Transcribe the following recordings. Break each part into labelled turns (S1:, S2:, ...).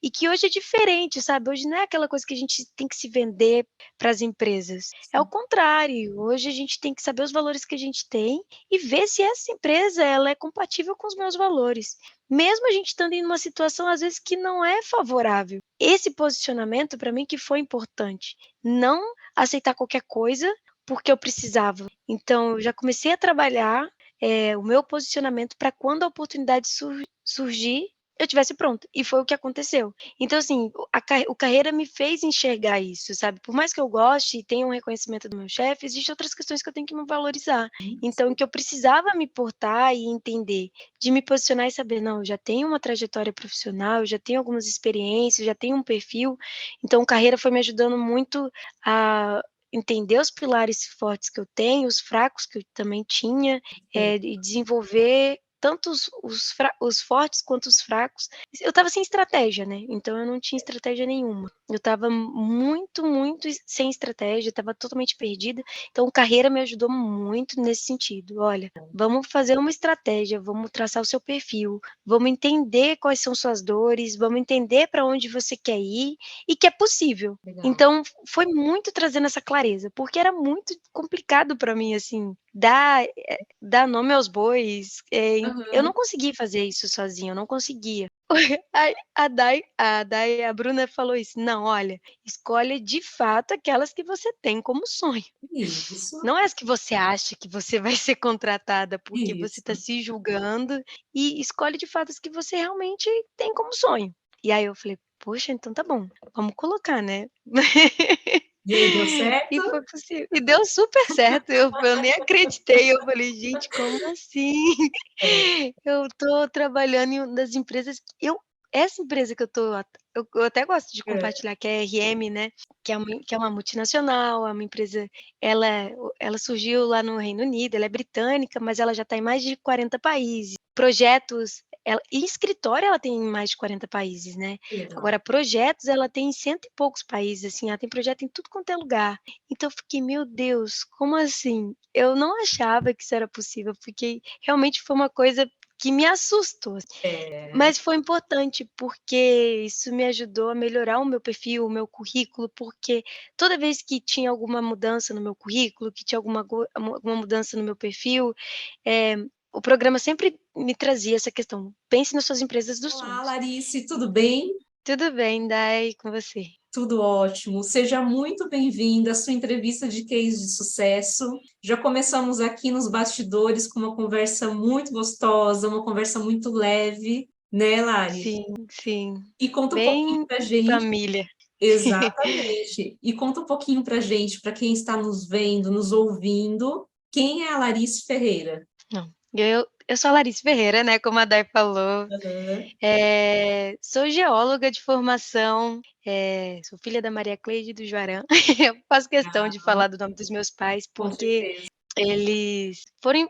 S1: e que hoje é diferente, sabe, hoje não é aquela coisa que a gente tem que se vender para as empresas, é o
S2: Sim.
S1: contrário, hoje a gente tem que saber os valores que a gente tem e ver se essa empresa ela é compatível com os meus valores, mesmo a gente estando em uma situação às vezes que não é favorável. Esse posicionamento para mim que foi importante, não aceitar qualquer coisa, porque eu precisava. Então eu já comecei a trabalhar, o meu posicionamento para quando a oportunidade surgir, eu tivesse pronta, e foi o que aconteceu. Então assim, o carreira me fez enxergar isso, sabe, por mais que eu goste e tenha um reconhecimento do meu chefe, existem outras questões que eu tenho que me valorizar. Então que eu precisava me portar e entender, de me posicionar e saber: "Não, eu já tenho uma trajetória profissional, eu já tenho algumas experiências, já tenho um perfil", então o carreira foi me ajudando muito a entender os pilares fortes que eu tenho, os fracos que eu também tinha, e desenvolver tanto os fortes quanto os fracos. Eu estava sem estratégia, né, então eu não tinha estratégia nenhuma. Eu estava muito sem estratégia, estava totalmente perdida, então carreira me ajudou muito nesse sentido. "Olha, vamos fazer uma estratégia, vamos traçar o seu perfil, vamos entender quais são suas dores, vamos entender para onde você quer ir e que é possível".
S2: Legal.
S1: Então foi muito trazendo essa clareza, porque era muito complicado para mim, assim, dar nome aos bois, eu não
S2: Aham.
S1: consegui fazer isso sozinha, eu não conseguia. Aí a Bruna falou isso: "Não, olha, escolhe de fato aquelas que você tem como sonho,
S2: Isso,
S1: não é as que você acha que você vai ser contratada porque você está
S2: isso.
S1: se julgando, e escolhe de fato as que você realmente tem como sonho". E aí eu falei: "Poxa, então tá bom, vamos colocar, né".
S2: E aí, deu
S1: E
S2: certo?
S1: foi possível. E deu super certo, eu nem acreditei, eu falei: "Gente, como assim?
S2: É.
S1: Eu tô trabalhando em uma das empresas que eu essa empresa que eu tô eu até gosto de
S2: Hã.
S1: compartilhar, que é a RM, né, que é uma multinacional, é uma empresa ela ela surgiu lá no Reino Unido, ela é britânica, mas ela já está em mais de 40 países. Projetos ela e escritório ela tem em mais de 40 países, né.
S2: Que legal.
S1: Agora projetos ela tem em cento e poucos países, assim, ela tem projeto em tudo quanto é lugar. Então eu fiquei: "Meu Deus, como assim?". Eu não achava que isso era possível, porque realmente foi uma coisa que me assustou,
S2: É.
S1: mas foi importante, porque isso me ajudou a melhorar o meu perfil, o meu currículo, porque toda vez que tinha alguma mudança no meu currículo, que tinha alguma mudança no meu perfil, eh, o programa sempre me trazia essa questão: "Pense nas suas empresas dos
S2: Olá,
S1: sonhos".
S2: Larice, tudo bem?
S1: Tudo bem, Dai, com você?
S2: Tudo ótimo. Seja muito bem-vinda à sua entrevista de case de sucesso. Já começamos aqui nos bastidores com uma conversa muito gostosa, uma conversa muito leve, né, Lari?
S1: Sim, sim.
S2: E conta um pouquinho
S1: Bem
S2: pra gente.
S1: família.
S2: Exatamente. E conta um pouquinho pra gente, para quem está nos vendo, nos ouvindo, quem é a Larice Ferreira?
S1: Não, eu sou a Larisse Ferreira, né, como a Day falou,
S2: Aham.
S1: sou geóloga de formação, sou filha da Maria Cleide e do Joarã. Eu faço questão de
S2: Legal,
S1: falar do nome dos meus pais,
S2: com
S1: porque
S2: certeza.
S1: eles foram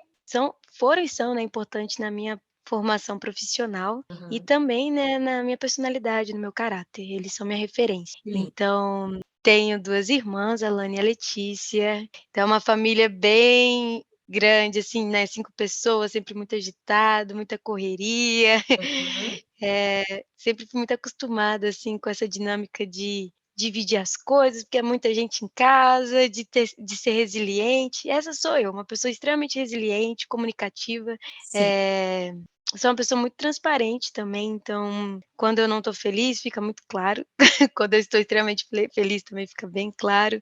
S1: e são, né, importantes na minha formação profissional e
S2: Aham.
S1: também, né, na minha personalidade, no meu caráter, eles são minha referência.
S2: Que lindo.
S1: Então, tenho 2 irmãs, a Lana e a Letícia, então é uma família bem grande, assim, né, 5 pessoas, sempre muito agitado, muita correria.
S2: Aham.
S1: Sempre fui muito acostumada, assim, com essa dinâmica de dividir as coisas, porque é muita gente em casa, de ser resiliente. Essa sou eu, uma pessoa extremamente resiliente, comunicativa,
S2: Sim.
S1: eh, sou uma pessoa muito transparente também, então, quando eu não estou feliz, fica muito claro, quando eu estou extremamente feliz também fica bem claro.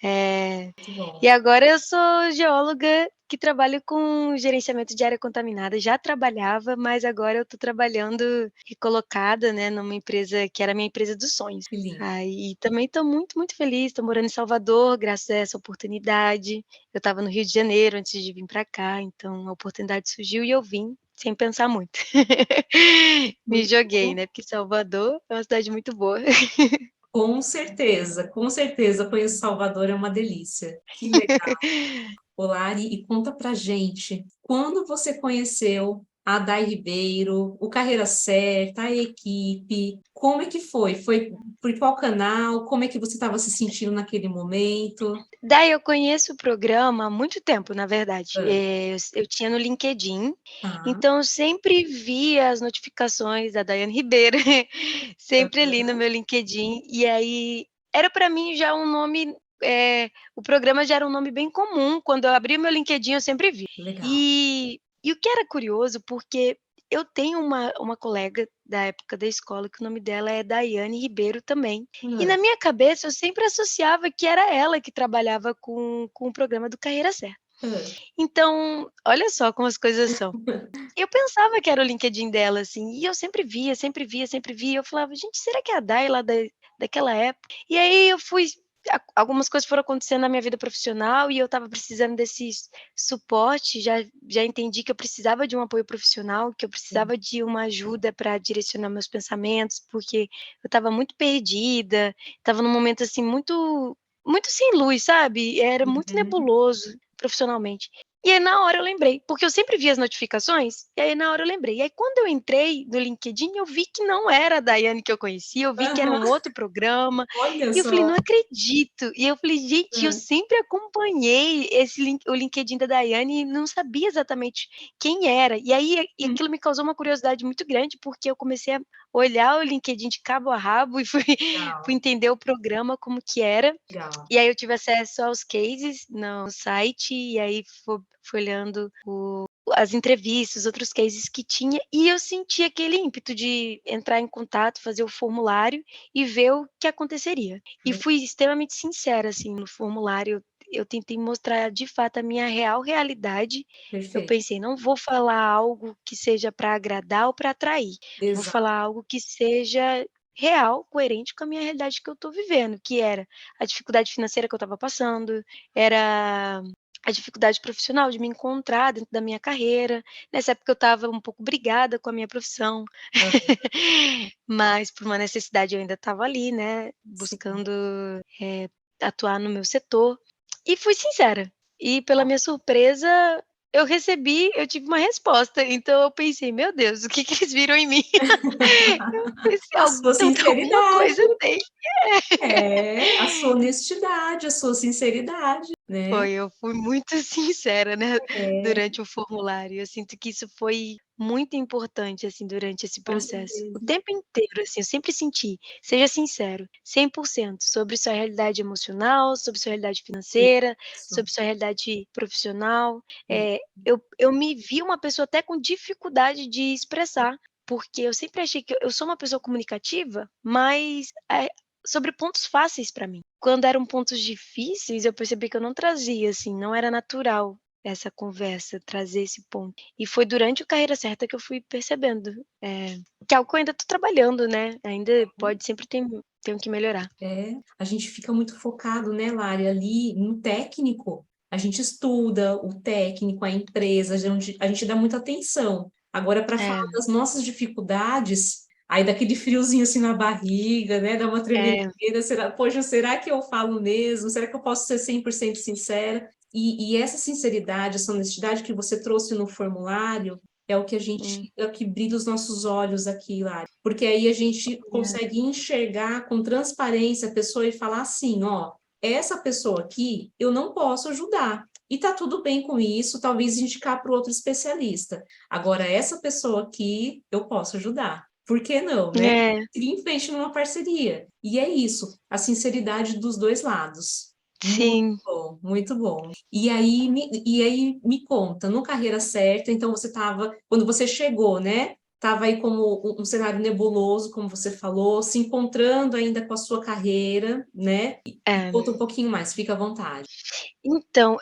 S1: Eh
S2: Muito bom.
S1: e agora eu sou geóloga que trabalho com gerenciamento de área contaminada, já trabalhava, mas agora eu estou trabalhando recolocada, né, numa empresa que era a minha empresa dos sonhos.
S2: Que lindo.
S1: Aí também estou muito feliz, estou morando em Salvador graças a essa oportunidade. Eu estava no Rio de Janeiro antes de vir para cá, então a oportunidade surgiu e eu vim sem pensar muito. Me
S2: Muito
S1: joguei,
S2: bom.
S1: né, porque Salvador é uma cidade muito boa.
S2: Com certeza, conheço Salvador, é uma delícia. Que legal. Ô, Lari, e conta pra gente, quando você conheceu a Day Ribeiro, o Carreira Certa, a equipe? Como é que foi? Foi por qual canal? Como é que você estava se sentindo naquele momento?
S1: Daí eu conheço o programa há muito tempo, na verdade.
S2: Hã.
S1: Eu tinha no LinkedIn,
S2: Tá.
S1: então eu sempre via as notificações da Daiane Ribeiro, sempre ali no
S2: Aham.
S1: meu LinkedIn, e aí era para mim já um nome, o programa já era um nome bem comum, quando eu abria meu LinkedIn eu sempre vi.
S2: Legal.
S1: E o que era curioso, porque eu tenho uma colega da época da escola que o nome dela é Daiane Ribeiro também. E
S2: Hã.
S1: na minha cabeça eu sempre associava que era ela que trabalhava com o programa do Carreira Certa.
S2: Hã.
S1: Então, olha só como as coisas são. Eu pensava que era o LinkedIn dela, assim, e eu sempre via, sempre via, sempre via. Eu falava: "Gente, será que é a Dai lá daquela época?". E aí eu fui algumas coisas foram acontecendo na minha vida profissional e eu estava precisando desse suporte, já entendi que eu precisava de um apoio profissional, que eu
S2: Sim.
S1: precisava de uma ajuda para direcionar meus pensamentos, porque eu estava muito perdida, estava num momento, assim, muito sem luz, sabe, era muito
S2: Uhum.
S1: nebuloso profissionalmente. E aí na hora eu lembrei, porque eu sempre via as notificações, e aí na hora eu lembrei. E aí quando eu entrei no LinkedIn, eu vi que não era a Daiane que eu conhecia, eu vi que era
S2: Aham.
S1: um outro programa,
S2: Olha
S1: e eu falei:
S2: só.
S1: "Não acredito". E eu falei: "Gente, eu
S2: Hã.
S1: sempre acompanhei o LinkedIn da Daiane e não sabia exatamente quem era". E aí
S2: Hum.
S1: aquilo me causou uma curiosidade muito grande, porque eu comecei a olhar o LinkedIn de cabo a rabo e fui fui
S2: Legal,
S1: entender o programa, como que era.
S2: legal.
S1: E aí eu tive acesso aos cases no site, e aí fui olhando as entrevistas, outros cases que tinha, e eu senti aquele ímpeto de entrar em contato, fazer o formulário e ver o que aconteceria. E
S2: Le
S1: fui extremamente sincera, assim, no formulário, eu tentei mostrar de fato a minha real realidade. Eu
S2: Perfeito.
S1: pensei: "Não vou falar algo que seja para agradar ou para atrair, vou
S2: Exato.
S1: falar algo que seja real, coerente com a minha realidade que eu estou vivendo", que era a dificuldade financeira que eu estava passando, era a dificuldade profissional de me encontrar dentro da minha carreira. Nessa época eu estava um pouco brigada com a minha profissão,
S2: Hã.
S1: mas por uma necessidade eu ainda estava ali, né,
S2: Sim.
S1: buscando, eh, atuar no meu setor. E fui sincera. E pela minha surpresa, eu tive uma resposta, então eu pensei: "Meu Deus, o que que eles viram em mim?". Eu pensei:
S2: A sua
S1: Alguma
S2: sinceridade.
S1: coisa tem".
S2: É, a sua honestidade, a sua sinceridade, né.
S1: Foi, eu fui muito sincera, né,
S2: É,
S1: durante o formulário. Eu sinto que isso foi muito importante, assim, durante esse
S2: com
S1: processo. O
S2: certeza.
S1: tempo inteiro, assim, eu sempre senti: "Seja sincero, 100% sobre sua realidade emocional, sobre sua realidade financeira,
S2: Isso,
S1: sobre sua realidade profissional".
S2: isso.
S1: Eu me vi uma pessoa até com dificuldade de expressar, porque eu sempre achei que eu sou uma pessoa comunicativa, mas, sobre pontos fáceis para mim. Quando eram pontos difíceis, eu percebi que eu não trazia, assim, não era natural essa conversa, trazer esse ponto. E foi durante o Carreira Certa que eu fui percebendo, que é algo que eu ainda estou trabalhando, né, ainda pode sempre tenho que melhorar.
S2: É, a gente fica muito focado, né, Lari, ali no técnico. A gente estuda o técnico, a empresa, a gente dá muita atenção. Agora, para
S1: É,
S2: falar das nossas dificuldades, aí dá aquele friozinho assim na barriga, né, dá uma
S1: é,
S2: tremedeira, poxa, será que eu falo mesmo? Será que eu posso ser 100% sincera? E essa sinceridade, essa honestidade que você trouxe no formulário,
S1: hum,
S2: é o que brilha os nossos olhos aqui, Lari. Porque aí a gente
S1: obrigada.
S2: consegue enxergar com transparência a pessoa e falar assim: ó, essa pessoa aqui eu não posso ajudar. E tá tudo bem com isso, talvez indicar para o outro especialista. Agora, essa pessoa aqui eu posso ajudar. Por que não, né?
S1: É,
S2: Seguir em frente numa parceria. E é isso, a sinceridade dos dois lados. Muito
S1: sim.
S2: bom, muito bom. E aí me conta, no Carreira Certa, então você estava, quando você chegou, né? Estava aí como um cenário nebuloso, como você falou, se encontrando ainda com a sua carreira, né? E
S1: É.
S2: conta um pouquinho mais, fica à vontade.
S1: Então,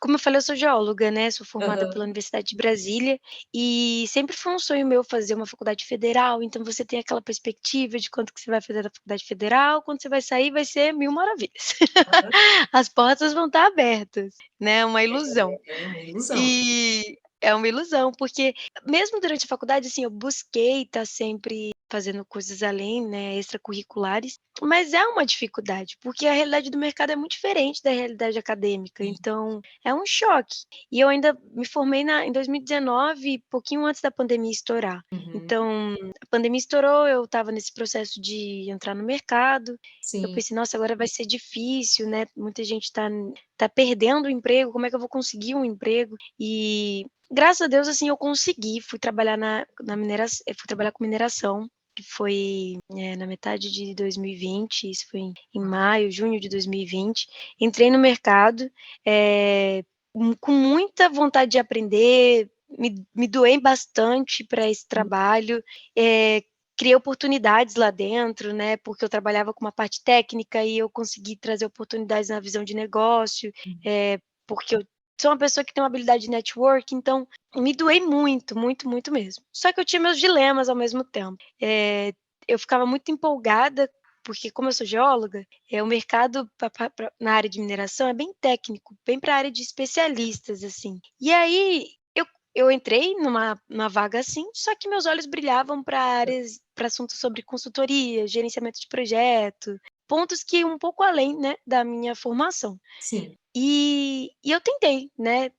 S1: como eu falei, eu sou geóloga, né, sou formada pela
S2: Aham.
S1: Universidade de Brasília, e sempre foi um sonho meu fazer uma faculdade federal, então você tem aquela perspectiva de quanto que você vai fazer da faculdade federal, quando você vai sair vai ser mil maravilhas. As portas vão estar abertas, né, uma ilusão.
S2: É uma ilusão.
S1: E é uma ilusão, porque mesmo durante a faculdade, assim, eu busquei estar sempre fazendo coisas além, né, extracurriculares, mas é uma dificuldade, porque a realidade do mercado é muito diferente da realidade acadêmica,
S2: Sim.
S1: então é um choque. E eu ainda me formei em 2019, pouquinho antes da pandemia estourar.
S2: Uhum.
S1: Então, a pandemia estourou, eu estava nesse processo de entrar no mercado, eu
S2: Sim.
S1: pensei: "Nossa, agora vai ser difícil, né, muita gente tá perdendo o emprego, como é que eu vou conseguir um emprego?". E graças a Deus, assim, eu consegui, fui trabalhar fui trabalhar com mineração, que foi, na metade de 2020, isso foi em maio, junho de 2020. Entrei no mercado, com muita vontade de aprender, me doei bastante para esse trabalho, criei oportunidades lá dentro, né, porque eu trabalhava com uma parte técnica e eu consegui trazer oportunidades na visão de negócio, porque eu sou uma pessoa que tem uma habilidade de network, então me doei muito, muito, muito mesmo. Só que eu tinha meus dilemas ao mesmo tempo. Eu ficava muito empolgada, porque como eu sou geóloga, o mercado na área de mineração é bem técnico, bem para a área de especialistas, assim. E aí eu entrei numa vaga assim, só que meus olhos brilhavam para assuntos sobre consultoria, gerenciamento de projeto, pontos que um pouco além, né, da minha formação.
S2: Sim.
S1: E eu tentei, né,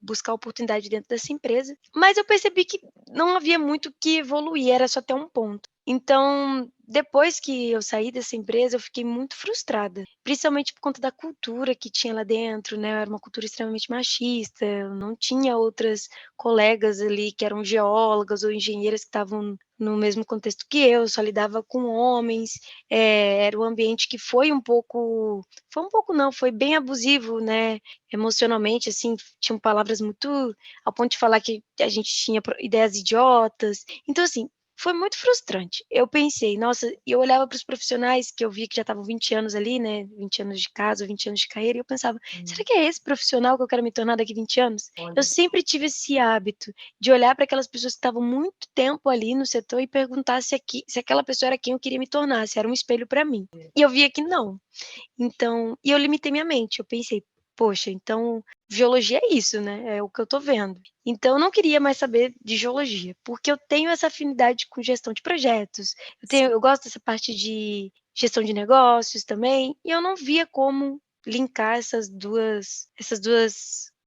S1: buscar oportunidade dentro dessa empresa, mas eu percebi que não havia muito o que evoluir, era só até um ponto. Então, depois que eu saí dessa empresa, eu fiquei muito frustrada, principalmente por conta da cultura que tinha lá dentro, né, era uma cultura extremamente machista, eu não tinha outras colegas ali que eram geólogas ou engenheiras que estavam no mesmo contexto que eu só lidava com homens, era um ambiente que foi um pouco não, foi bem abusivo, né, emocionalmente, assim, tinham palavras muito ao ponto de falar que a gente tinha ideias idiotas. Então, assim, foi muito frustrante. Eu pensei, nossa, e eu olhava para os profissionais que eu via que já estavam 20 anos ali, né, 20 anos de casa, 20 anos de carreira, e eu pensava: "Será que é esse profissional que eu quero me tornar daqui 20 anos?". Eu
S2: Olha só.
S1: sempre tive esse hábito de olhar para aquelas pessoas que estavam muito tempo ali no setor e perguntar se aquela pessoa era quem eu queria me tornar, se era um espelho para mim. E eu via que não. Então eu limitei minha mente, eu pensei: "Poxa, então geologia é isso, né, é o que eu tô vendo". Então eu não queria mais saber de geologia, porque eu tenho essa afinidade com gestão de projetos,
S2: Sim.
S1: eu gosto dessa parte de gestão de negócios também, e eu não via como linkar essas duas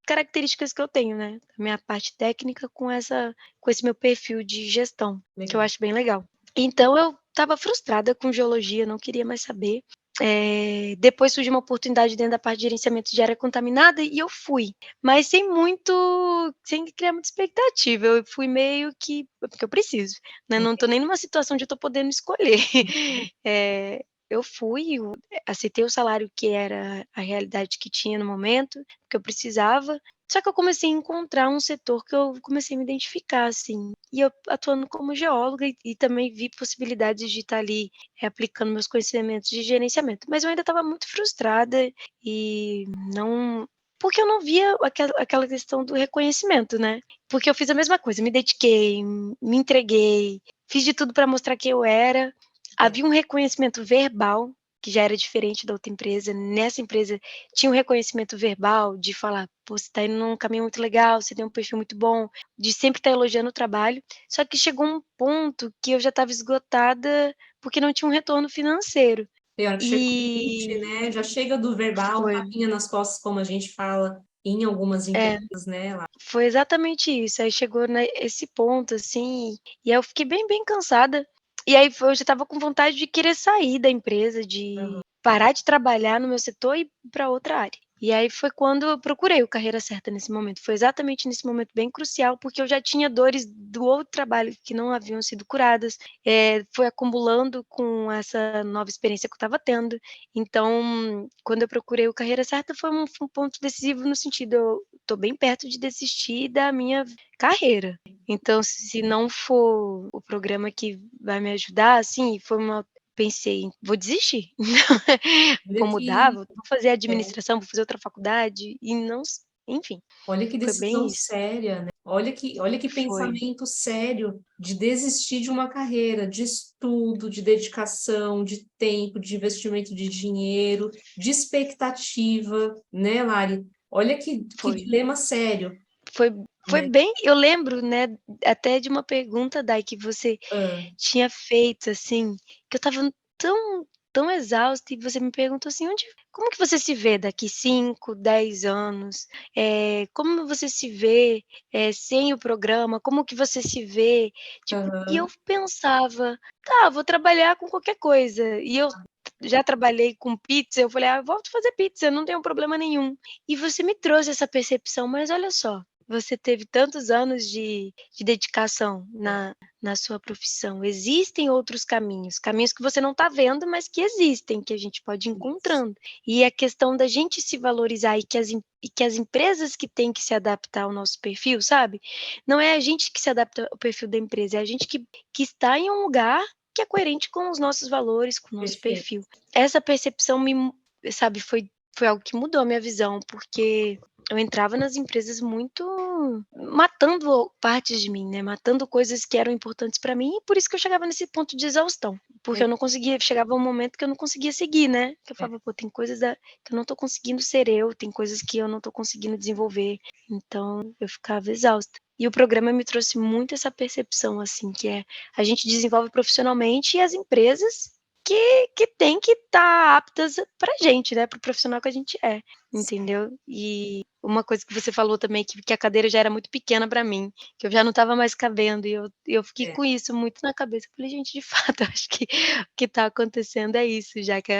S1: características que eu tenho, né, a minha parte técnica com esse meu perfil de gestão, que eu
S2: Legal.
S1: acho bem legal. Então eu estava frustrada com geologia, não queria mais saber. Depois surgiu uma oportunidade dentro da parte de gerenciamento de área contaminada e eu fui, mas sem criar muita expectativa, eu fui meio que porque eu preciso, né, não estou nem numa situação de eu estou podendo escolher.
S2: Uhum.
S1: Eu fui, aceitei o salário que era a realidade que tinha no momento, que eu precisava, só que eu comecei a encontrar um setor que eu comecei a me identificar, assim, e eu atuando como geóloga e também vi possibilidades de estar ali, aplicando meus conhecimentos de gerenciamento, mas eu ainda estava muito frustrada e não porque eu não via aquela questão do reconhecimento, né, porque eu fiz a mesma coisa, me dediquei, me entreguei, fiz de tudo para mostrar quem eu era,
S2: É.
S1: havia um reconhecimento verbal, que já era diferente da outra empresa, nessa empresa tinha um reconhecimento verbal de falar: "Pô, você está indo num caminho muito legal, você tem um perfil muito bom", de sempre estar elogiando o trabalho, só que chegou um ponto que eu já estava esgotada, porque não tinha um retorno financeiro.
S2: Tem hora que chega o limite,
S1: E
S2: né, já chega do verbal,
S1: foi.
S2: tapinha nas costas, como a gente fala em algumas
S1: É,
S2: empresas, né, lá.
S1: foi exatamente isso, aí chegou esse ponto, assim, e aí eu fiquei bem, bem cansada, e aí eu já estava com vontade de querer sair da empresa, de
S2: Aham.
S1: parar de trabalhar no meu setor e ir pra outra área. E aí foi quando eu procurei o carreira certa nesse momento, foi exatamente nesse momento bem crucial, porque eu já tinha dores do outro trabalho que não haviam sido curadas, foi acumulando com essa nova experiência que eu estava tendo, então quando eu procurei o carreira certa foi um ponto decisivo no sentido, eu tô bem perto de desistir da minha carreira, então se não for o programa que vai me ajudar, assim, pensei: "Vou desistir,
S2: Olha
S1: vou mudar,
S2: que
S1: vou fazer
S2: é,
S1: administração, vou fazer outra faculdade", e não s enfim,
S2: olha que
S1: foi bem
S2: decisão
S1: isso.
S2: séria, né. Olha que
S1: Foi,
S2: pensamento sério de desistir de uma carreira, de estudo, de dedicação, de tempo, de investimento de dinheiro, de expectativa, né, Lari. Olha que
S1: foi.
S2: dilema sério.
S1: Foi foi
S2: né?
S1: bem eu lembro, né, até de uma pergunta, Dai, que você
S2: Hã.
S1: tinha feito, assim, que eu estava tão exausta e você me perguntou assim: como que você se vê daqui 5, 10 anos? Como você se vê, sem o programa? Como que você se vê? Tipo, e eu
S2: Aham.
S1: pensava: "Tá, vou trabalhar com qualquer coisa", e eu já trabalhei com pizza, eu falei: "Ah, volto a fazer pizza, não tenho problema nenhum". E você me trouxe essa percepção, mas olha só, você teve tantos anos de dedicação
S2: É,
S1: na sua profissão. Existem outros caminhos, caminhos que você não está vendo, mas que existem, que a gente pode ir
S2: isso.
S1: encontrando. E a questão da gente se valorizar e que as empresas que têm que se adaptar ao nosso perfil, sabe? Não é a gente que se adapta ao perfil da empresa, é a gente que está em um lugar que é coerente com os nossos valores, com o nosso
S2: Perfeito.
S1: perfil. Essa percepção sabe, foi algo que mudou a minha visão, porque eu entrava nas empresas muito matando partes de mim, né, matando coisas que eram importantes para mim, e por isso que eu chegava nesse ponto de exaustão, porque
S2: É,
S1: eu não conseguia chegava um momento que eu não conseguia seguir, né, que eu
S2: é.
S1: falava: "Pô, tem coisas da que eu não tô conseguindo ser eu, tem coisas que eu não tô conseguindo desenvolver", então eu ficava exausta. E o programa me trouxe muito essa percepção, assim, que é, a gente desenvolve profissionalmente e as empresas que têm que estar aptas pra gente, né, para o profissional que a gente é, entendeu. E uma coisa que você falou também, que a cadeira já era muito pequena para mim, que eu já não estava mais cabendo, e eu fiquei
S2: É.
S1: com isso muito na cabeça. Eu falei: "Gente, de fato, eu acho que o que está acontecendo é isso, já que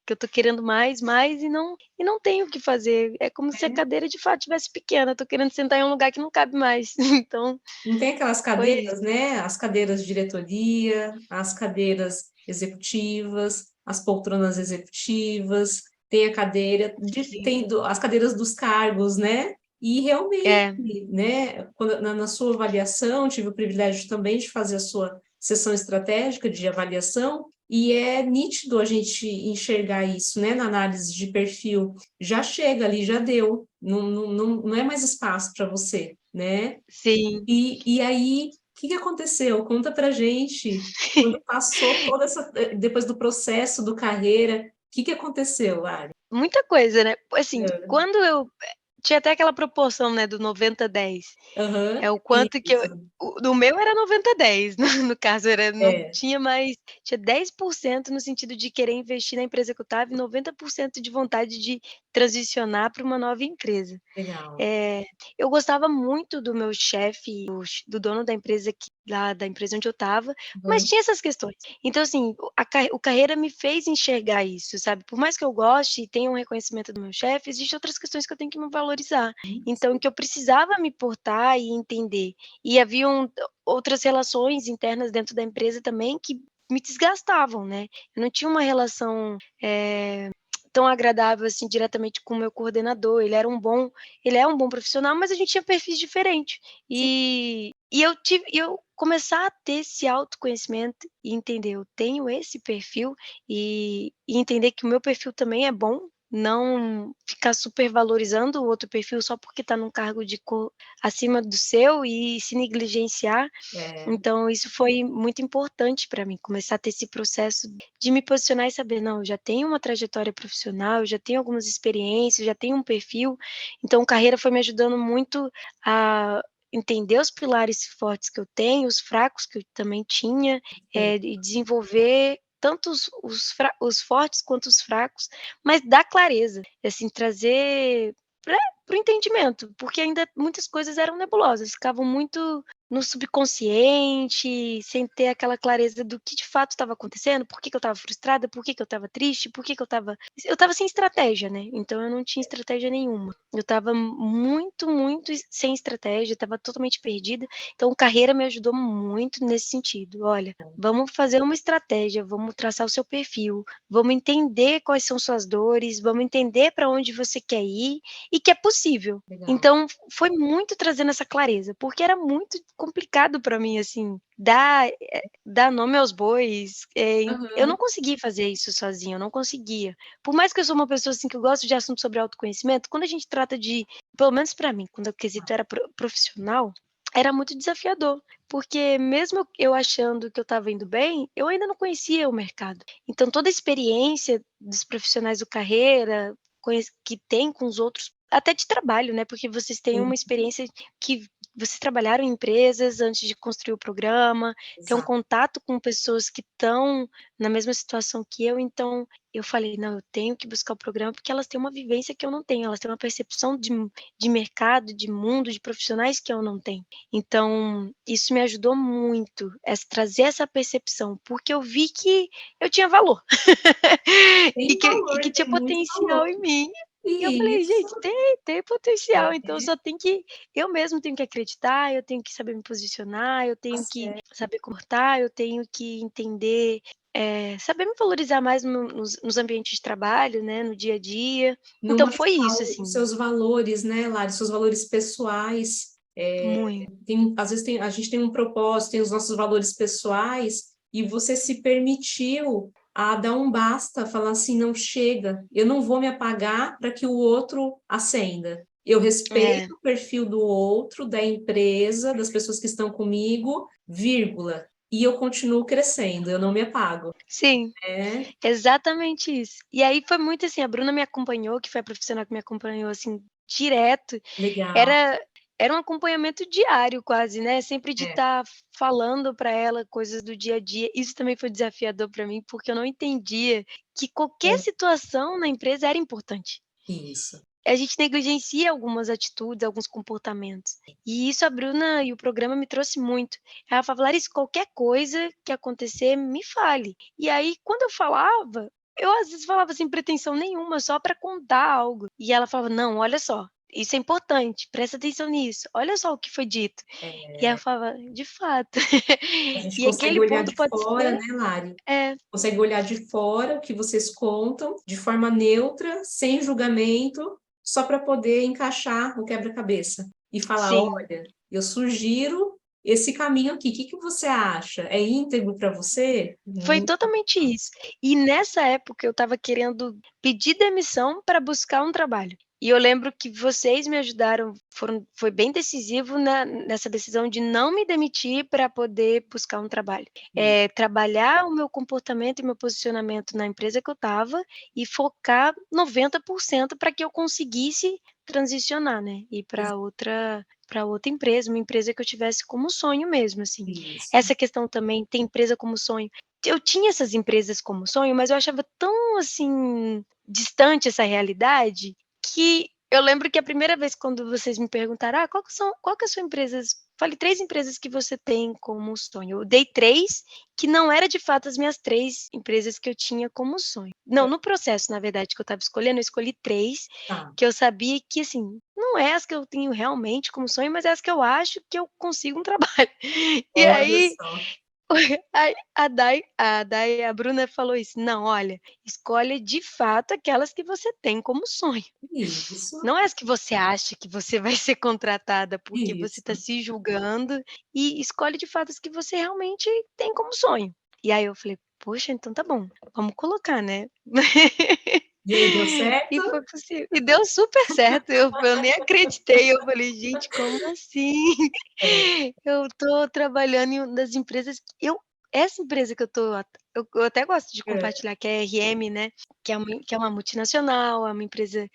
S1: eu tô querendo mais, mais e não tenho o que fazer. É como se a
S2: É.
S1: cadeira de fato tivesse pequena, eu tô querendo sentar em um lugar que não cabe mais". Então,
S2: Não tem aquelas
S1: foi isso.
S2: cadeiras, né, as cadeiras de diretoria, as cadeiras executivas, as poltronas executivas, tem a cadeira de
S1: Sim.
S2: tem do as cadeiras dos cargos, né. E realmente,
S1: É,
S2: né, quando na sua avaliação, tive o privilégio também de fazer a sua sessão estratégica de avaliação, e é nítido a gente enxergar isso, né, na análise de perfil. Já chega ali, já deu, não é mais espaço para você, né.
S1: sim.
S2: E aí, o que que aconteceu? Conta pra gente, quando passou toda essa depois do processo do carreira, o que que aconteceu, Lari?
S1: Muita coisa, né. Assim,
S2: Hã.
S1: quando eu tinha até aquela proporção, né, do 90-10. É
S2: Aham.
S1: o quanto que eu
S2: Isso.
S1: no meu era 90-10, no caso era não
S2: É,
S1: tinha mais tinha 10% no sentido de querer investir na empresa que eu estava e 90% de vontade de transicionar para uma nova empresa.
S2: legal.
S1: Eh, eu gostava muito do meu chefe, do dono da empresa lá da empresa onde eu estava, mas
S2: Aham.
S1: tinha essas questões. Então assim, o carreira me fez enxergar isso, sabe. Por mais que eu goste e tenha um reconhecimento do meu chefe, existem outras questões que eu tenho que me valorizar. Então,
S2: Sim.
S1: que eu precisava me portar e entender. E haviam outras relações internas dentro da empresa também que me desgastavam, né. Eu não tinha uma relação, tão agradável, assim, diretamente com o meu coordenador. Ele é um bom profissional, mas a gente tinha perfis diferentes.
S2: Sim.
S1: Eu começar a ter esse autoconhecimento e entender, eu tenho esse perfil, e entender que o meu perfil também é bom, não ficar supervalorizando o outro perfil só porque está num cargo de acima do seu e se negligenciar.
S2: É,
S1: Então isso foi muito importante para mim, começar a ter esse processo de me posicionar e saber: "Não, eu já tenho uma trajetória profissional, eu já tenho algumas experiências, já tenho um perfil". Então carreira foi me ajudando muito a entender os pilares fortes que eu tenho, os fracos que eu também tinha,
S2: sim.
S1: e desenvolver tanto os fortes quanto os fracos, mas dar clareza, assim, trazer para o entendimento, porque ainda muitas coisas eram nebulosas, ficavam muito no subconsciente, sem ter aquela clareza do que de fato estava acontecendo, por que que eu estava frustrada, por que que eu estava triste, por que que eu estava sem estratégia, né, então eu não tinha estratégia nenhuma. Eu estava muito, muito sem estratégia, estava totalmente perdida, então carreira me ajudou muito nesse sentido. "Olha, vamos fazer uma estratégia, vamos traçar o seu perfil, vamos entender quais são suas dores, vamos entender para onde você quer ir e que é possível".
S2: Legal.
S1: Então, foi muito trazendo essa clareza, porque era muito complicado para mim, assim, dar nome aos bois, eu
S2: Aham.
S1: não consegui fazer isso sozinha, eu não conseguia. Por mais que eu sou uma pessoa, assim, que eu gosto de assuntos sobre autoconhecimento, quando a gente trata de pelo menos para mim, quando o quesito era profissional, era muito desafiador, porque mesmo eu achando que eu estava indo bem, eu ainda não conhecia o mercado. Então toda a experiência dos profissionais do carreira, que tem com os outros até de trabalho, né, porque vocês têm
S2: Sim,
S1: uma experiência que vocês trabalharam em empresas antes de construir o programa, têm um
S2: exato.
S1: contato com pessoas que estão na mesma situação que eu, então eu falei: "Não, eu tenho que buscar o programa, porque elas têm uma vivência que eu não tenho, elas têm uma percepção de mercado, de mundo, de profissionais que eu não tenho". Então, isso me ajudou muito, trazer essa percepção, porque eu vi que eu tinha valor,
S2: Tem
S1: e que
S2: valor,
S1: tinha
S2: tem muito valor.
S1: potencial em mim. E eu falei:
S2: Isso.
S1: "Gente, tem potencial, então
S2: É,
S1: só tem que eu mesmo tenho que acreditar, eu tenho que saber me posicionar, eu
S2: tá
S1: tenho que
S2: certo.
S1: saber cortar, eu tenho que entender, saber me valorizar mais nos ambientes de trabalho, né, no dia a dia".
S2: Não
S1: Então foi
S2: machucar
S1: isso,
S2: os
S1: assim,
S2: seus valores, né, Lari, seus valores pessoais.
S1: muito.
S2: Às vezes a gente tem um propósito, tem os nossos valores pessoais, e você se permitiu a dar um basta, falar assim: não chega, eu não vou me apagar para que o outro ascenda. Eu
S1: É,
S2: respeito o perfil do outro, da empresa, das pessoas que estão comigo, vírgula. E eu continuo crescendo, eu não me apago.
S1: sim,
S2: É,
S1: exatamente isso. E aí foi muito assim, a Bruna me acompanhou, que foi a profissional que me acompanhou, assim, direto.
S2: legal.
S1: Era era um acompanhamento diário quase, né, sempre de
S2: É,
S1: estar falando para ela coisas do dia a dia. Isso também foi desafiador para mim, porque eu não entendia que qualquer
S2: é
S1: situação na empresa era importante.
S2: isso.
S1: A gente negligencia algumas atitudes, alguns comportamentos. E isso a Bruna e o programa me trouxe muito. Ela falava: "Larissa, qualquer coisa que acontecer, me fale". E aí, quando eu falava, eu às vezes falava sem pretensão nenhuma, só para contar algo. E ela falava: "Não, olha só, isso é importante, presta atenção nisso, olha só o que foi dito". E aí eu
S2: É,
S1: falava: "De fato".
S2: a gente
S1: E
S2: consegue
S1: aquele
S2: olhar
S1: ponto
S2: de
S1: pode
S2: fora,
S1: ser
S2: né, Lari?
S1: é,
S2: Consegue olhar de fora o que vocês contam, de forma neutra, sem julgamento, só para poder encaixar o quebra-cabeça e falar:
S1: sim.
S2: olha, eu sugiro esse caminho aqui, o que que você acha? É íntegro para você?
S1: Foi totalmente isso. E nessa época eu estava querendo pedir demissão para buscar um trabalho. E eu lembro que vocês me ajudaram, foi bem decisivo nessa decisão de não me demitir para poder buscar um trabalho. Trabalhar o meu comportamento e meu posicionamento na empresa que eu estava e focar 90% para que eu conseguisse transicionar, né, ir para outra empresa, uma empresa que eu tivesse como sonho mesmo, assim.
S2: Isso.
S1: Essa questão também, ter empresa como sonho, eu tinha essas empresas como sonho, mas eu achava tão, assim, distante essa realidade, que eu lembro que a primeira vez quando vocês me perguntaram: qual que é a sua empresa, fale 3 empresas que você tem como sonho. Eu dei 3 que não era de fato as minhas 3 empresas que eu tinha como sonho. Não, no processo, na verdade, que eu estava escolhendo, eu escolhi 3
S2: Tá,
S1: que eu sabia que, assim, não é as que eu tenho realmente como sonho, mas é as que eu acho que eu consigo um trabalho. E
S2: olha
S1: aí
S2: só.
S1: Aí a Bruna falou isso: "Não, olha, escolhe de fato aquelas que você tem como sonho.
S2: Isso,
S1: Não é as que você acha que você vai ser contratada porque você está
S2: isso.
S1: se julgando, e escolhe de fato as que você realmente tem como sonho". E aí eu falei: "Poxa, então tá bom, vamos colocar, né".
S2: E aí, deu certo?
S1: E foi possível. E deu super certo, eu nem acreditei, eu falei: "Gente, como assim?".
S2: É,
S1: Eu tô trabalhando em uma das empresas que essa empresa que eu até gosto de
S2: é,
S1: compartilhar, que é a RM, né, que é uma multinacional, é uma empresa,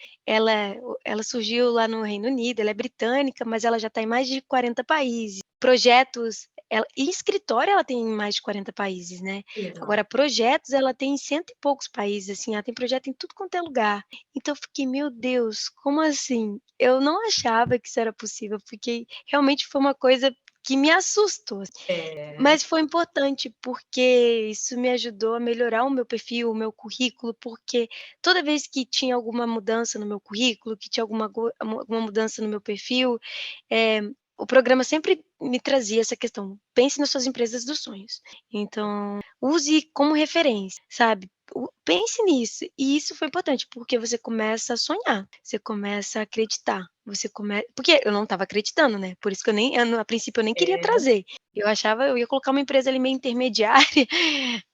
S1: ela surgiu lá no Reino Unido, ela é britânica, mas ela já está em mais de 40 países. Projetos ela e escritório ela tem em mais de 40 países, né.
S2: que legal.
S1: Agora projetos ela tem em cento e poucos países, assim, ela tem projeto em tudo quanto é lugar. Então eu fiquei: "Meu Deus, como assim?". Eu não achava que isso era possível, porque realmente foi uma coisa que me assustou,
S2: É,
S1: mas foi importante, porque isso me ajudou a melhorar o meu perfil, o meu currículo, porque toda vez que tinha alguma mudança no meu currículo, que tinha alguma mudança no meu perfil, eh, o programa sempre me trazia essa questão: "Pense nas suas empresas dos sonhos". Então, use como referência, sabe. Pense nisso, e isso foi importante, porque você começa a sonhar, você começa a acreditar, porque eu não estava acreditando, né, por isso que a princípio eu nem queria
S2: é,
S1: trazer. Eu ia colocar uma empresa ali meio intermediária,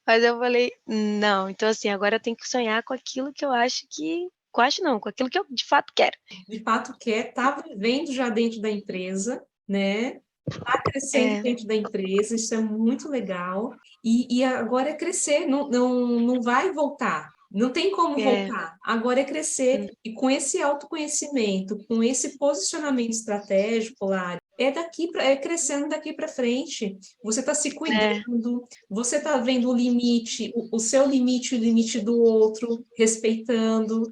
S1: mas eu falei: "Não, então assim, agora eu tenho que sonhar com aquilo que eu acho que acho não, com aquilo que eu de fato quero".
S2: de fato quer, tá vivendo já dentro da empresa, né? Tá crescendo
S1: É,
S2: dentro da empresa, isso é muito legal. E agora é crescer, não vai voltar. Não tem como
S1: É,
S2: voltar. Agora é crescer.
S1: hum,
S2: E com esse autoconhecimento, com esse posicionamento estratégico, Lari, é crescendo daqui para frente. Você está se
S1: é,
S2: cuidando, você está vendo o limite, o seu limite e o limite do outro, respeitando.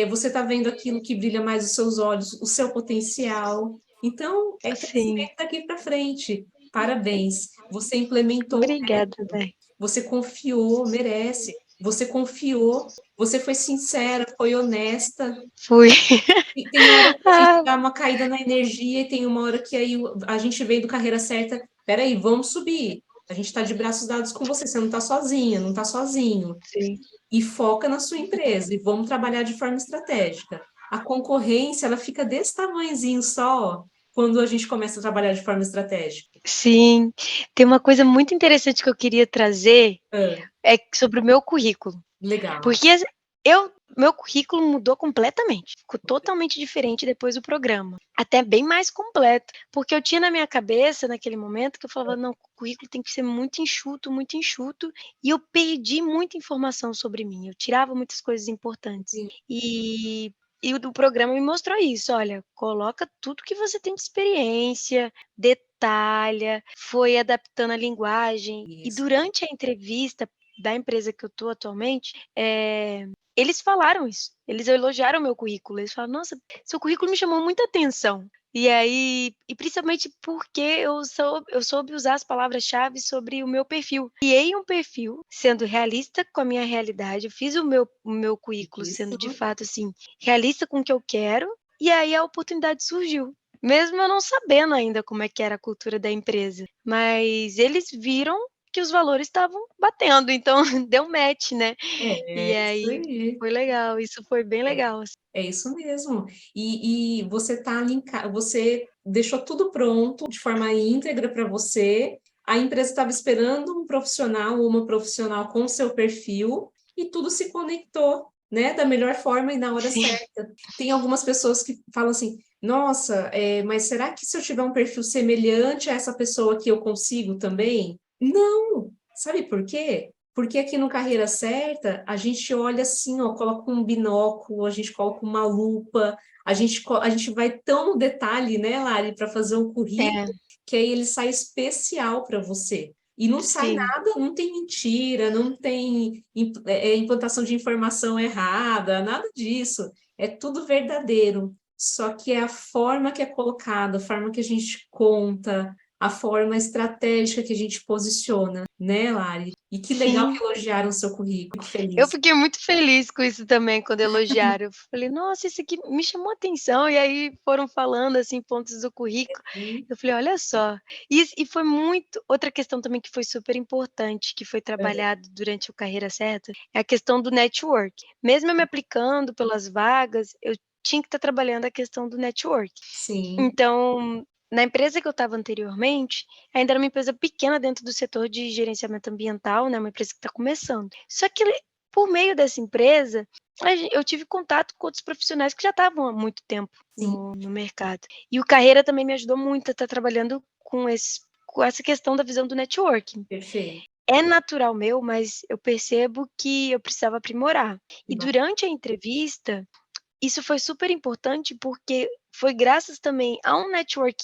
S2: Você está vendo aquilo que brilha mais os seus olhos, o seu potencial. Então, é
S1: sim.
S2: crescimento daqui para frente. Parabéns. Você implementou,
S1: Obrigada, Dai.
S2: você confiou, merece. Você confiou, você foi sincera, foi honesta.
S1: Fui.
S2: E tem hora que a gente
S1: Ah,
S2: dá uma caída na energia e tem uma hora que aí a gente veio do carreira certa. Peraí, vamos subir. A gente está de braços dados com você. Você não está sozinha, não está sozinho.
S1: sim.
S2: E foca na sua empresa e vamos trabalhar de forma estratégica. A concorrência, ela fica desse tamanhozinho só quando a gente começa a trabalhar de forma estratégica.
S1: Sim. Tem uma coisa muito interessante que eu queria trazer,
S2: Ah,
S1: sobre o meu currículo.
S2: legal.
S1: Porque meu currículo mudou completamente, ficou totalmente diferente depois do programa, até bem mais completo, porque eu tinha na minha cabeça, naquele momento, que eu falava: "Não, o currículo tem que ser muito enxuto", e eu perdi muita informação sobre mim, eu tirava muitas coisas importantes. E o do programa me mostrou isso: "Olha, coloca tudo que você tem de experiência, detalha", foi adaptando a linguagem. E
S2: Isso.
S1: durante a entrevista da empresa que eu estou atualmente, eles falaram isso, eles elogiaram o meu currículo, eles falaram: "Nossa, seu currículo me chamou muita atenção". E aí principalmente porque eu soube usar as palavras-chave sobre o meu perfil. Criei um perfil sendo realista com a minha realidade, eu fiz o meu currículo sendo
S2: Isso.
S1: de fato, assim, realista com o que eu quero, e aí a oportunidade surgiu. Mesmo eu não sabendo ainda como é que era a cultura da empresa, mas eles viram que os valores estavam batendo, então deu match, né. E
S2: Isso
S1: aí
S2: aí.
S1: foi legal, isso foi bem
S2: É,
S1: legal, assim.
S2: é isso mesmo. E você tá você deixou tudo pronto de forma íntegra para você. A empresa estava esperando um profissional ou uma profissional com o seu perfil e tudo se conectou, né, da melhor forma e na hora
S1: Sim,
S2: certa. Tem algumas pessoas que falam assim: "Nossa, mas será que se eu tiver um perfil semelhante a essa pessoa aqui eu consigo também?" Não! Sabe por quê? Porque aqui no Carreira Certa, a gente olha assim, ó, coloca um binóculo, a gente coloca uma lupa, a gente vai tão no detalhe, né, Lari, para fazer um
S1: é,
S2: currículo, que aí ele sai especial para você. E não sai
S1: sim,
S2: nada, não tem mentira, não tem implantação de informação errada, nada disso. É tudo verdadeiro. Só que é a forma que é colocada, a forma que a gente conta, a forma estratégica que a gente posiciona, né, Lari? E que legal que
S1: sim.
S2: elogiaram o seu currículo, que
S1: Eu
S2: feliz.
S1: fiquei muito feliz com isso também, quando elogiaram. Eu falei: "Nossa, isso aqui me chamou atenção", e aí foram falando, assim, pontos do currículo,
S2: Hum,
S1: eu falei: "Olha só". E foi muito outra questão também que foi super importante, que foi
S2: é,
S1: trabalhado durante o Carreira Certa, é a questão do network. Mesmo eu me aplicando pelas vagas, eu tinha que estar trabalhando a questão do network.
S2: sim,
S1: Então, na empresa que eu estava anteriormente, ainda era uma empresa pequena dentro do setor de gerenciamento ambiental, né, uma empresa que está começando. Só que por meio dessa empresa, eu tive contato com outros profissionais que já estavam há muito tempo
S2: sim,
S1: no mercado. E o Carreira também me ajudou muito a estar trabalhando com essa questão da visão do networking.
S2: perfeito.
S1: É natural meu, mas eu percebo que eu precisava aprimorar.
S2: Que
S1: E
S2: ba
S1: durante a entrevista, isso foi super importante, porque foi graças também a um network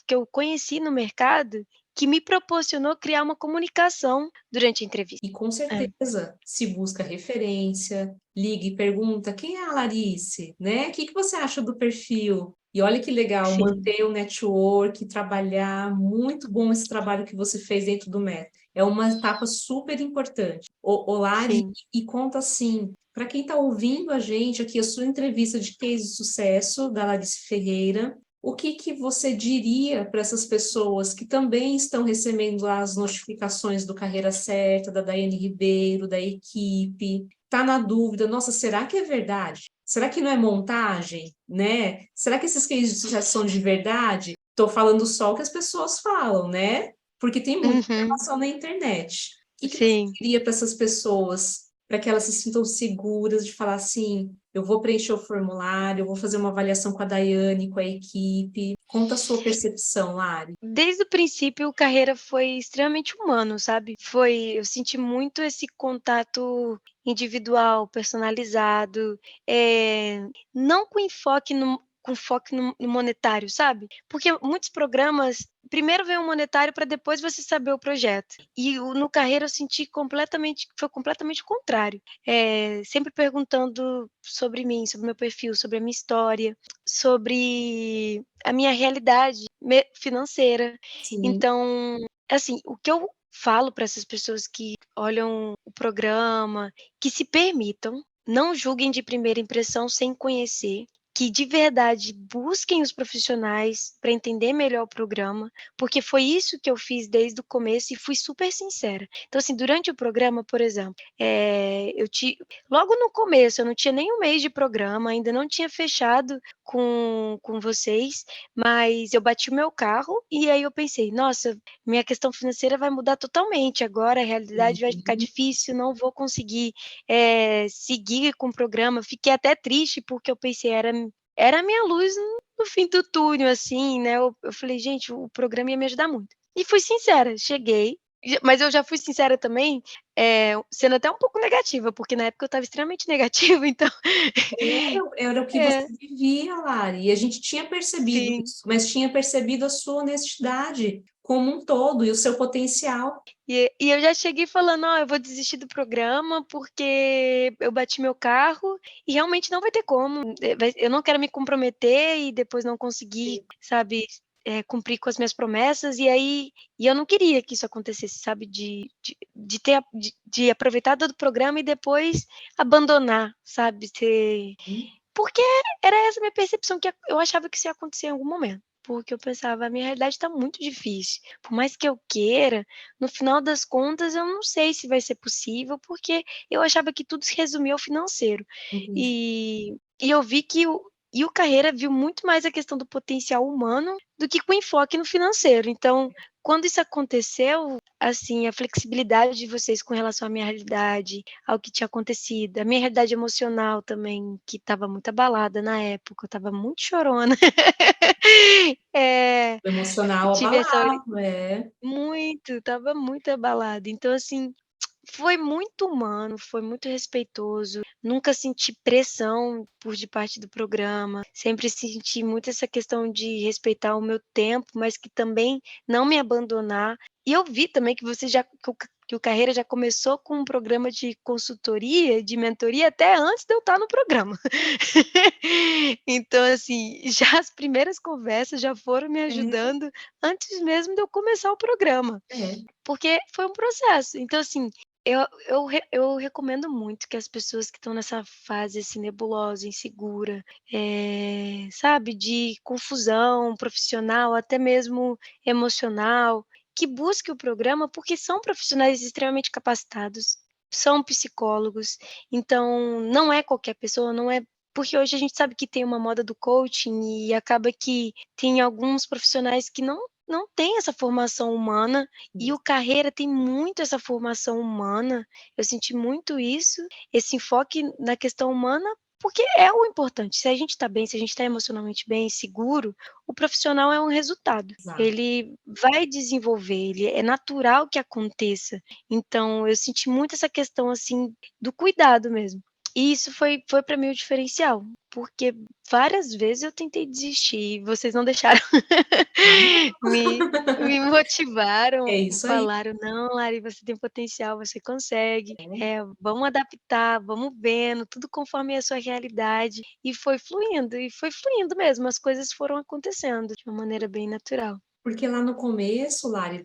S1: que eu conheci no mercado, que me proporcionou criar uma comunicação durante a entrevista.
S2: E com
S1: É,
S2: certeza, se busca referência, liga e pergunta: "Quem é a Larice?", né, "Que você acha do perfil?". E olha que legal,
S1: sim,
S2: manter o network, trabalhar, muito bom esse trabalho que você fez dentro do método. É uma etapa super importante. Ô Lari,
S1: sim.
S2: e conta assim, para quem está ouvindo a gente aqui, a sua entrevista de case de sucesso da Larice Ferreira, o que que você diria para essas pessoas que também estão recebendo lá as notificações do Carreira Certa, da Daiane Ribeiro, da equipe, tá na dúvida, nossa, será que é verdade? Será que não é montagem, né? Será que esses cases de sucesso são de verdade? Estou falando só o que as pessoas falam, né? Porque tem muita
S1: Uhum.
S2: informação na internet. O que que você
S1: Sim,
S2: diria para essas pessoas, para que elas se sintam seguras de falar assim: eu vou preencher o formulário, eu vou fazer uma avaliação com a Daiane, com a equipe. Conta a sua percepção, Lari.
S1: Desde o princípio, o Carreira foi extremamente humano, sabe? Eu senti muito esse contato individual, personalizado, não com foco no monetário, sabe? Porque muitos programas, primeiro vem o monetário para depois você saber o projeto. E no Carreira eu senti foi completamente o contrário. Sempre perguntando sobre mim, sobre meu perfil, sobre a minha história, sobre a minha realidade financeira.
S2: Sim.
S1: Então, assim, o que eu falo para essas pessoas que olham o programa, que se permitam, não julguem de primeira impressão sem conhecer, que de verdade busquem os profissionais para entender melhor o programa, porque foi isso que eu fiz desde o começo e fui super sincera. Então, assim, durante o programa, por exemplo, logo no começo, eu não tinha nem um mês de programa, ainda não tinha fechado com vocês, mas eu bati o meu carro e aí eu pensei, nossa, minha questão financeira vai mudar totalmente agora, a realidade vai ficar
S2: Uhum.
S1: difícil, não vou conseguir seguir com o programa. Fiquei até triste porque eu pensei, era a minha luz no fim do túnel, assim, né? Eu falei, gente, o programa ia me ajudar muito. E fui sincera, cheguei, mas eu já fui sincera também, sendo até um pouco negativa, porque na época eu estava extremamente negativa, então.
S2: Era o que você
S1: É,
S2: vivia, Lari, e a gente tinha percebido
S1: sim.
S2: isso, mas tinha percebido a sua honestidade como um todo e o seu potencial.
S1: E eu já cheguei falando, ó, eu vou desistir do programa porque eu bati meu carro e realmente não vai ter como. Eu não quero me comprometer e depois não conseguir, sabe, cumprir com as minhas promessas. E eu não queria que isso acontecesse, sabe, de aproveitar todo o programa e depois abandonar, sabe, porque era essa a minha percepção, que eu achava que isso ia acontecer em algum momento. Porque eu pensava, a minha realidade está muito difícil. Por mais que eu queira, no final das contas, eu não sei se vai ser possível, porque eu achava que tudo se resumia ao financeiro.
S2: Entendi.
S1: E eu vi que o Carreira viu muito mais a questão do potencial humano do que com enfoque no financeiro. Então, quando isso aconteceu, assim, a flexibilidade de vocês com relação à minha realidade, ao que tinha acontecido, a minha realidade emocional também, que estava muito abalada na época, eu estava muito chorona.
S2: O emocional
S1: Tive essa
S2: abalado, é.
S1: muito, estava muito abalada. Então, assim, foi muito humano, foi muito respeitoso, nunca senti pressão de parte do programa, sempre senti muito essa questão de respeitar o meu tempo, mas que também não me abandonar. E eu vi também que o Carreira já começou com um programa de consultoria, de mentoria, até antes de eu estar no programa. Então, assim, já as primeiras conversas já foram me
S2: É,
S1: ajudando antes mesmo de eu começar o programa.
S2: é.
S1: Porque foi um processo. Então, assim, eu recomendo muito que as pessoas que estão nessa fase, assim, nebulosa, insegura, sabe, de confusão profissional, até mesmo emocional, que busque o programa, porque são profissionais extremamente capacitados, são psicólogos, então não é qualquer pessoa, não é porque hoje a gente sabe que tem uma moda do coaching e acaba que tem alguns profissionais que não têm essa formação humana, e o Carreira tem muito essa formação humana. Eu senti muito isso, esse enfoque na questão humana, porque é o importante. Se a gente está bem, se a gente está emocionalmente bem, seguro, o profissional é um resultado.
S2: Exato.
S1: Ele vai desenvolver, ele é natural que aconteça. Então, eu senti muito essa questão assim do cuidado mesmo. E isso foi para mim o diferencial, porque várias vezes eu tentei desistir e vocês não deixaram.
S2: Ah,
S1: Me motivaram,
S2: é isso aí.
S1: falaram: "Não, Lari, você tem potencial, você consegue,
S2: É.
S1: vamos adaptar, vamos vendo, tudo conforme a sua realidade", e foi fluindo mesmo, as coisas foram acontecendo de uma maneira bem natural.
S2: Porque lá no começo, Lari,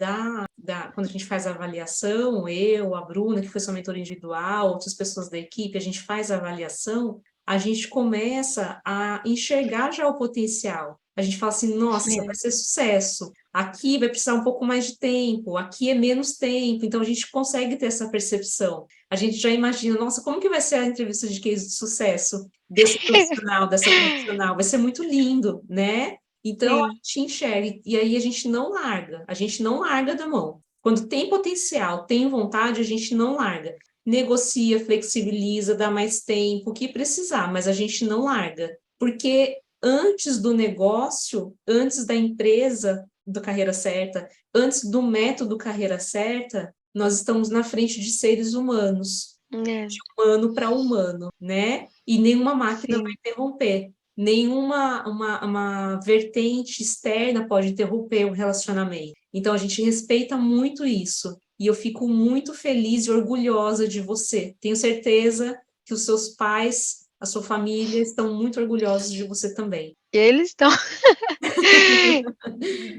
S2: quando a gente faz a avaliação, eu, a Bruna, que foi sua mentora individual, outras pessoas da equipe, a gente faz a avaliação, a gente começa a enxergar já o potencial. A gente fala assim, nossa, vai
S1: É,
S2: ser sucesso. Aqui vai precisar um pouco mais de tempo, aqui é menos tempo. Então a gente consegue ter essa percepção. A gente já imagina, nossa, como que vai ser a entrevista de case de sucesso desse profissional, dessa profissional? Vai ser muito lindo, né? Então, a
S1: sim,
S2: gente enxerga, e aí a gente não larga da mão. Quando tem potencial, tem vontade, a gente não larga. Negocia, flexibiliza, dá mais tempo, o que precisar, mas a gente não larga. Porque antes do negócio, antes da empresa do Carreira Certa, antes do método Carreira Certa, nós estamos na frente de seres humanos,
S1: É,
S2: humano para humano, né? E nenhuma máquina vai
S1: sim.
S2: interromper. Nenhuma uma vertente externa pode interromper o relacionamento. Então, a gente respeita muito isso. E eu fico muito feliz e orgulhosa de você. Tenho certeza que os seus pais, a sua família, estão muito orgulhosos de você também.
S1: Eles estão.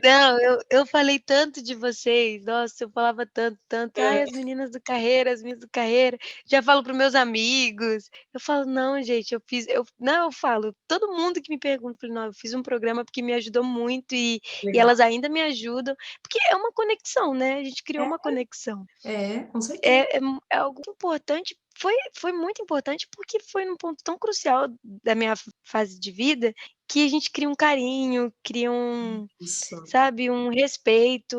S1: Não, eu falei tanto de vocês, nossa, eu falava tanto, tanto. "Ai,
S2: É,
S1: as meninas do Carreira", já falo para os meus amigos. Eu falo: "Não, gente, eu fiz", não, eu falo, todo mundo que me pergunta, eu falo: "Não, eu fiz um programa porque me ajudou muito e
S2: legal.
S1: elas ainda me ajudam", porque é uma conexão, né, a gente criou uma conexão.
S2: Com certeza.
S1: É algo muito importante, foi muito importante, porque foi num ponto tão crucial da minha fase de vida, que a gente cria um carinho, cria
S2: Isso.
S1: sabe, um respeito,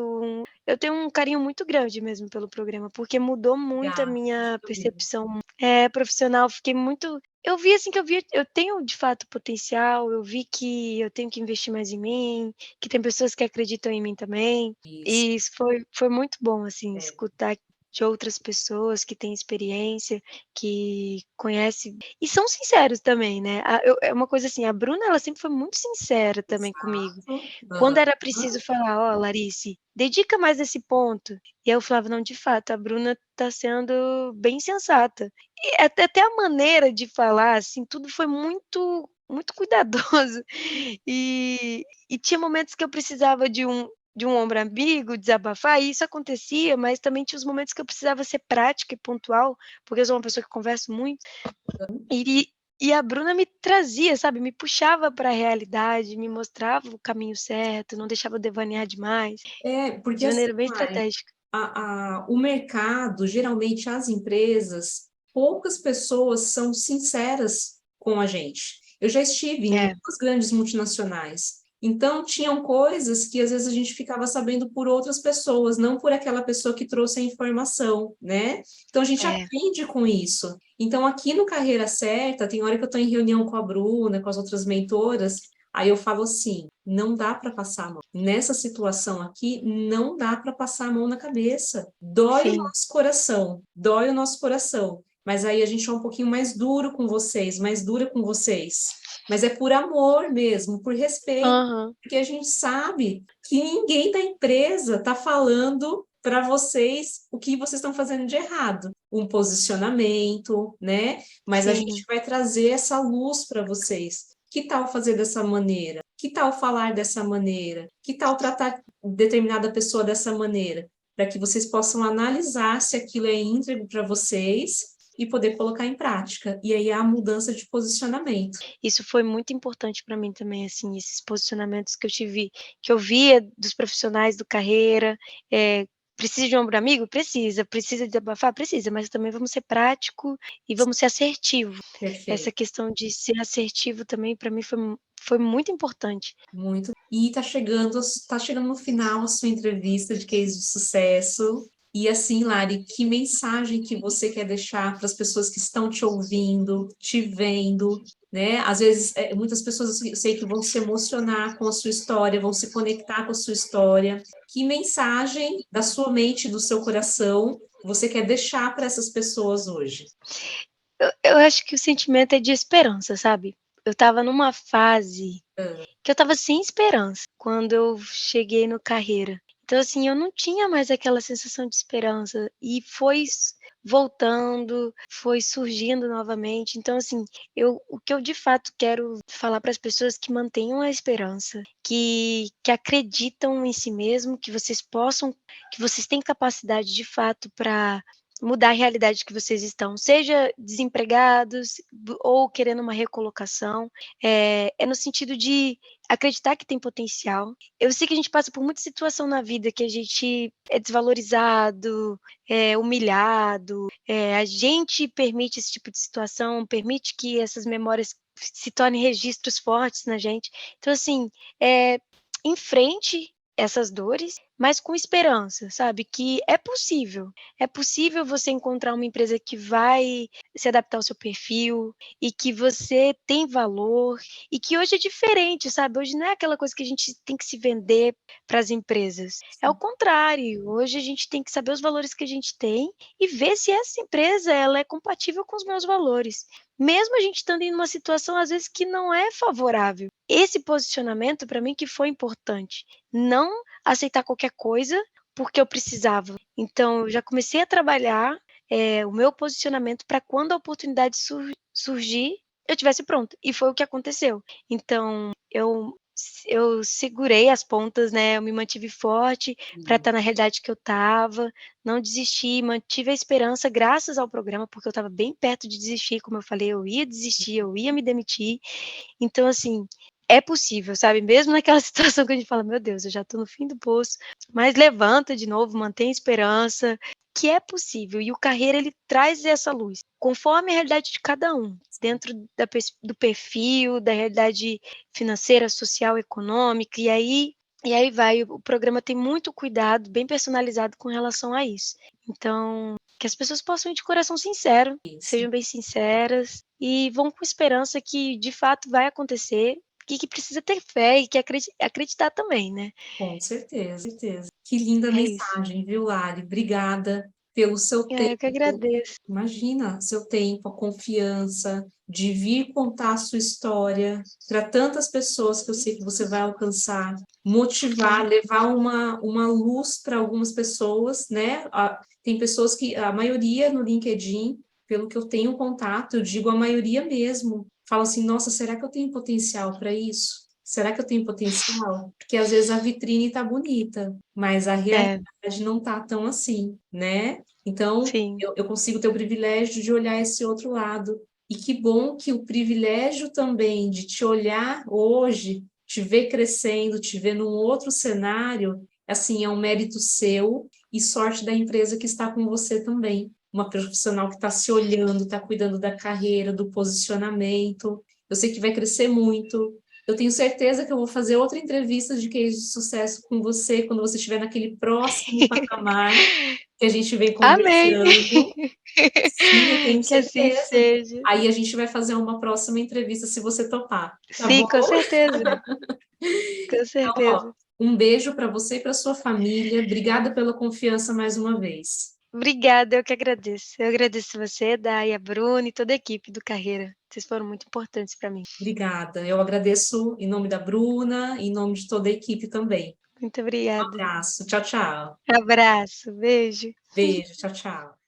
S1: eu tenho um carinho muito grande mesmo pelo programa, porque mudou muito a
S2: Obrigada.
S1: minha
S2: Também.
S1: percepção, profissional, fiquei muito eu vi, assim, que eu tenho de fato potencial, eu vi que eu tenho que investir mais em mim, que tem pessoas que acreditam em mim também,
S2: Isso.
S1: e isso foi muito bom, assim,
S2: É.
S1: escutar de outras pessoas que têm experiência, que conhecem e são sinceros também, né. É uma coisa assim, a Bruna, ela sempre foi muito sincera também comigo.
S2: Exato.
S1: Quando era
S2: Aham.
S1: preciso falar: "Ó, Larice, dedica mais esse ponto", e eu falava: "Não, de fato, a Bruna tá sendo bem sensata". E até a maneira de falar, assim, tudo foi muito muito cuidadoso. E tinha momentos que eu precisava de um ombro amigo, desabafar, e isso acontecia, mas também tinha os momentos que eu precisava ser prática e pontual, porque eu sou uma pessoa que converso muito, e e a Bruna me trazia, sabe, me puxava para a realidade, me mostrava o caminho certo, não deixava eu devanear demais,
S2: Porque
S1: de
S2: assim,
S1: maneira bem
S2: Mari,
S1: estratégica.
S2: o mercado, geralmente as empresas, poucas pessoas são sinceras com a gente. Eu já estive em
S1: É,
S2: 2 grandes multinacionais, então tinham coisas que às vezes a gente ficava sabendo por outras pessoas, não por aquela pessoa que trouxe a informação, né. Então a gente
S1: é,
S2: aprende com isso. Então aqui no Carreira Certa, tem hora que eu estou em reunião com a Bruna, com as outras mentoras, aí eu falo assim: "Não dá para passar a mão. Nessa situação aqui, não dá para passar a mão na cabeça.
S1: sim,
S2: Dói o nosso coração, mas aí a gente é um pouquinho mais duro com vocês, mais dura com vocês. Mas é por amor mesmo, por respeito,
S1: aham,
S2: porque a gente sabe que ninguém da empresa está falando para vocês o que vocês estão fazendo de errado. Um posicionamento, né? Mas a gente
S1: sim.
S2: vai trazer essa luz para vocês. Que tal fazer dessa maneira? Que tal falar dessa maneira? Que tal tratar determinada pessoa dessa maneira? Para que vocês possam analisar se aquilo é íntegro para vocês e poder colocar em prática. E aí há a mudança de posicionamento.
S1: Isso foi muito importante para mim também, assim, esses posicionamentos que eu via dos profissionais do Carreira, precisa de um ombro amigo? Precisa desabafar? Precisa, mas também vamos ser prático e vamos ser assertivo. Essa
S2: Perfeito.
S1: questão de ser assertivo também para mim foi muito importante.
S2: Muito. E tá chegando no final a sua entrevista de case de sucesso. E assim, Lari, que mensagem que você quer deixar para as pessoas que estão te ouvindo, te vendo, né? Às vezes, muitas pessoas eu sei que vão se emocionar com a sua história, vão se conectar com a sua história. Que mensagem da sua mente, do seu coração, você quer deixar para essas pessoas hoje?
S1: Eu acho que o sentimento é de esperança, sabe. Eu estava numa fase
S2: Hã,
S1: que eu estava sem esperança, quando eu cheguei no Carreira. Então, assim, eu não tinha mais aquela sensação de esperança, e foi voltando, foi surgindo novamente. Então, assim, o que eu de fato quero falar para as pessoas, que mantenham a esperança, que acreditam em si mesmo, que vocês têm capacidade de fato para mudar a realidade que vocês estão, seja desempregados ou querendo uma recolocação, é no sentido de acreditar que tem potencial. Eu sei que a gente passa por muita situação na vida que a gente é desvalorizado, é humilhado, a gente permite esse tipo de situação, permite que essas memórias se tornem registros fortes na gente. Então, assim, eh, enfrente essas dores, mas com esperança, sabe, que é possível. É possível você encontrar uma empresa que vai se adaptar ao seu perfil e que você tem valor e que hoje é diferente, sabe, hoje não é aquela coisa que a gente tem que se vender para as empresas, é o contrário, hoje a gente tem que saber os valores que a gente tem e ver se essa empresa ela é compatível com os meus valores, mesmo a gente estando em uma situação às vezes que não é favorável. Esse posicionamento para mim que foi importante, não aceitar qualquer coisa, porque eu precisava. Então eu já comecei a trabalhar, o meu posicionamento para quando a oportunidade surgir, eu tivesse pronta, e foi o que aconteceu. Então eu segurei as pontas, né, eu me mantive forte para estar na realidade que eu estava, não desisti, mantive a esperança graças ao programa, porque eu estava bem perto de desistir, como eu falei, eu ia desistir, eu ia me demitir. Então, assim, é possível, sabe, mesmo naquela situação que a gente fala: "Meu Deus, eu já estou no fim do poço", mas levanta de novo, mantém esperança, que é possível. E o Carreira ele traz essa luz, conforme a realidade de cada um, dentro do perfil, da realidade financeira, social, econômica, e aí vai, o programa tem muito cuidado, bem personalizado com relação a isso. Então, que as pessoas possam ir de coração sincero,
S2: Isso.
S1: sejam bem sinceras e vão com esperança que de fato vai acontecer, e que precisa ter fé e que acreditar também, né.
S2: Com certeza, certeza. Que linda
S1: É isso.
S2: mensagem, viu, Lari? Obrigada pelo seu
S1: Eu que
S2: tempo.
S1: agradeço.
S2: Imagina, seu tempo, a confiança de vir contar a sua história para tantas pessoas que eu sei que você vai alcançar, motivar, levar uma luz para algumas pessoas, né? Tem pessoas que, a maioria no LinkedIn, pelo que eu tenho contato, eu digo a maioria mesmo, fala assim: nossa, será que eu tenho potencial para isso? Será que eu tenho potencial? Porque às vezes a vitrine está bonita, mas a
S1: É,
S2: realidade não está tão assim, né? Então,
S1: sim.
S2: eu consigo ter o privilégio de olhar esse outro lado. E que bom que o privilégio também de te olhar hoje, te ver crescendo, te ver num outro cenário, assim, é um mérito seu e sorte da empresa que está com você também. Uma profissional que está se olhando, está cuidando da carreira, do posicionamento. Eu sei que vai crescer muito. Eu tenho certeza que eu vou fazer outra entrevista de case de sucesso com você quando você estiver naquele próximo patamar que a gente vem
S1: Amém.
S2: conversando. Sim, eu tenho
S1: Que assim
S2: certeza.
S1: seja.
S2: Aí a gente vai fazer uma próxima entrevista se você topar, tá
S1: Sim,
S2: bom?
S1: com certeza, com
S2: Então, ó,
S1: certeza.
S2: um beijo para você e para sua família. Obrigada pela confiança mais uma vez.
S1: Obrigada, eu que agradeço. Eu agradeço você, Day, a Bruna e toda a equipe do Carreira. Vocês foram muito importantes para mim.
S2: Obrigada. Eu agradeço em nome da Bruna, em nome de toda a equipe também.
S1: Muito
S2: Um
S1: obrigada.
S2: abraço. Tchau, tchau.
S1: Abraço, beijo.
S2: Beijo. Tchau, tchau.